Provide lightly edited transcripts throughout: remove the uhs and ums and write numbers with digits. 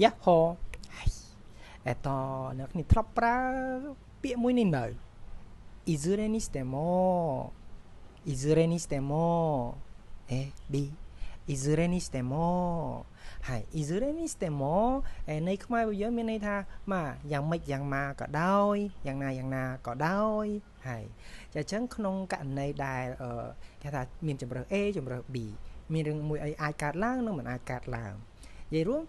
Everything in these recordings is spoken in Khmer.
យ៉ាហូតអ្នកនេះធ្លាប់ប្រើពាក្យមួយនេះនៅいずれにしてもいずれにしてもBいずれにしてもはいいずれにしてもในខ្មែររបស់យើងមានន័យថាបាទយ៉ាងម៉េចយ៉ាងម៉ាក៏ដោយយ៉ាងណាក៏ដោយហើយចាអញ្ចឹងក្នុងករណីដែលគេថាមានជំរើស A ជំរើស B មានរឿងមួយអីអាចកើតឡើងនិងមិនអាចកើតឡើងនិយាយរួម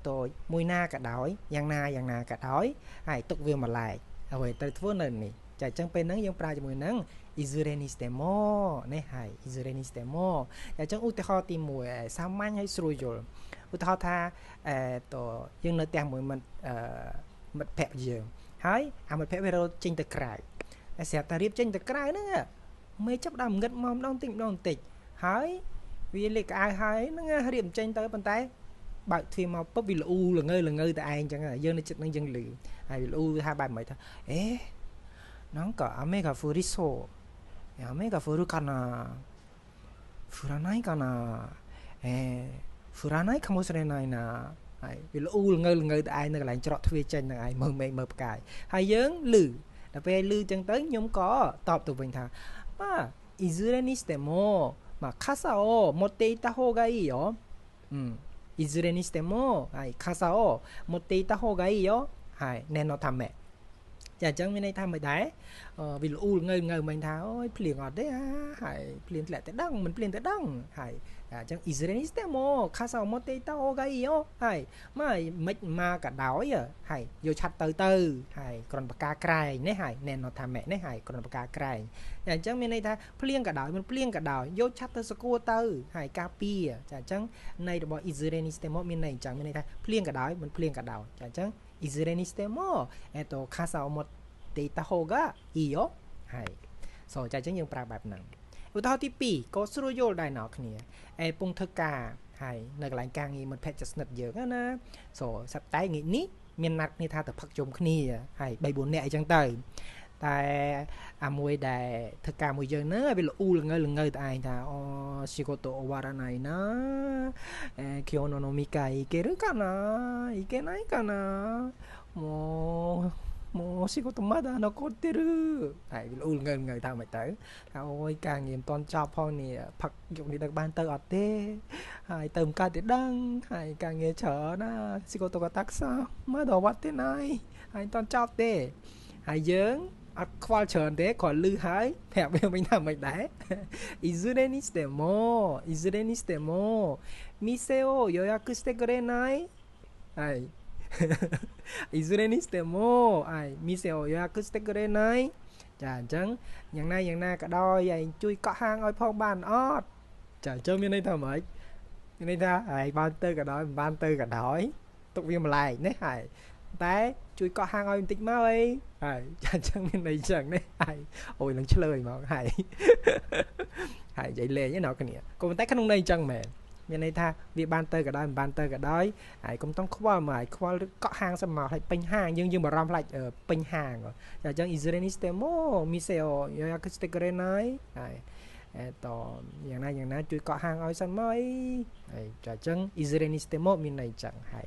តូចមួយណាក៏ដោយយ៉ាងណាក៏ដោយហើយទុកវាមួយឡែកអ្វីត្រូវធ្វើនៅនេះចាអញ្ចឹងពេលហ្នឹងយើងប្រើជាមួយនឹងいずれにしてもនេះហើយいずれにしてもអញ្ចឹងឧទាហរណ៍ទី1សាមញ្ញហើយស្រួលយល់ឧទាហរណ៍ថាយើងនៅផ្ទះមួយមិត្តភក្តិយើងហើយអាមិត្តភក្តិវារត់ចេញទៅក្រៅតែស្រាប់តែរៀបចេញទៅក្រៅហ្នឹងមេចាប់ដើមងឹតមកម្ដងតិចហើយវាលេខក្អៅហើយហ្នឹងរៀបចេញទៅប៉ុន្តែបើកទ្វារមកពុបវាល្អូល្ងើតែឯងអញ្ចឹងយើងនៅចិត្តនឹងយើងលឺហើយវាល្អូថាបែបមិនថាなんか雨が降りそう雨が降るかな降らないかな降らないかもしれないなហើយវាល្អូល្ងើតែឯងនៅកន្លែងច្រកទ្វារចេញនឹងឯងមើលមេឃមើលផ្កាយហើយយើងលឺដល់ពេលលឺចឹងទៅខ្ញុំក៏តបទៅវិញថាបាទいずれにしてもまあ傘を持っていた方がいいよいずれにしてもはい傘を持っていた方がいいよはい念のためចាអញ្ចឹងមានន័យថាមិនដែរវាល្អូល្ងើមិញថាអូយភ្លៀងអត់ទេហើយភ្លៀងធ្លាក់តែដឹងមិនភ្លៀងតែដឹងហើយអញ្ចឹងいずれにしても傘を持っていた方がいいよហើយមិនមកក៏ដោយហើយយកឆាត់ទៅហើយគ្រាន់បកាក្រែងនេះហើយណែនថាម៉ែនេះហើយគ្រាន់បកាក្រែងចាអញ្ចឹងមានន័យថាភ្លៀងក៏ដោយមិនភ្លៀងក៏ដោយយកឆាត់ទៅសកួរទៅហើយការពារចាអញ្ចឹងន័យរបស់いずれにしてもមានន័យអញ្ចឹងមានន័យថាភ្លៀងក៏ដោយមិនភ្លៀងក៏ដោយចាអញ្ចឹងいずれにしても傘を持っていた方がいいよはいそうចាអញ្ចឹងយើងប្រើបែបហ្នឹងឧទាហរណ៍ទី2ក៏ស្រួលយល់ដែរណោះគ្នាពងធ្វើការហើយនៅកន្លែងការងារមិត្តភក្តិជិតស្និទ្ធយើងណាសប្តាហ៍ថ្ងៃនេះមានណាត់គ្នាថាទៅផឹកជុំគ្នាហើយ 3-4 នាក់អីចឹងទៅតែអាមួយដែលធ្វើការមួយយើងហ្នឹងវាល្អូល្ងើតែឯងថាអូ仕事終わらないな今日の飲み会行けるかな行けないかなもう仕事まだ残ってるហើយវាល្អូល្ងើថាមិនទៅថាអូយការងារមិនតន់ចប់ផងនេះផឹកយកនេះដឹកបានទៅអត់ទេហើយទៅមិនកើតទេដឹងហើយការងារច្រើនណា仕事がたくさんまだ終わってないហើយមិនតន់ចប់ទេហើយយើងអត់ខ្វល់ច្រើនទេគ្រាន់លឺហើយប្រាប់វាវិញថាមិនដែរいずれにしてもいずれにしても店を予約してくれないはいいずれにしてもはい店を予約してくれないចាអញ្ចឹងយ៉ាងណាក៏ដោយឯងជួយកក់ហាងឲ្យផងបានអត់ចាអញ្ចឹងមានន័យថាម៉េចមានន័យថាហើយបានទៅក៏ដោយមិនបានទៅក៏ដោយទុកវាម្លែកនេះហើយតែជួយកក់ហាងឲ្យបន្តិចមកអីហើយចាអញ្ចឹងមានន័យអញ្ចឹងនេះហើយអូយនឹងឆ្លើយមកហើយនិយាយលេងឯណោះគ្នាក៏ប៉ុន្តែក្នុងន័យអញ្ចឹងមែនមានន័យថាវាបានទៅក៏ដោយមិនបានទៅក៏ដោយហើយកុំต้องខ្វល់មកខ្វល់កក់ហាងសិនមកឲ្យពេញហាងយើងបារម្ភខ្លាចពេញហាងចាអញ្ចឹងいずれにしても店を予約してくれないហើយយ៉ាងណាជួយកក់ហាងឲ្យសិនមកហើយចាអញ្ចឹងいずれにしてもមានន័យអញ្ចឹងហើយ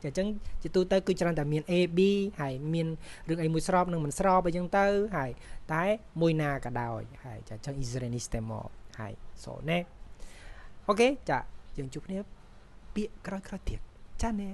ចាអញ្ចឹងជាទូទៅគឺច្រើនតែមាន A B ហើយមានរឿងអីមួយស្របនិងមិនស្របអីចឹងទៅហើយតែមួយណាក៏ដោយហើយចាអញ្ចឹងいずれにしてもហើយそうねអូខេចាយើងជួបគ្នាពាក្យក្រោយទៀតចាណែ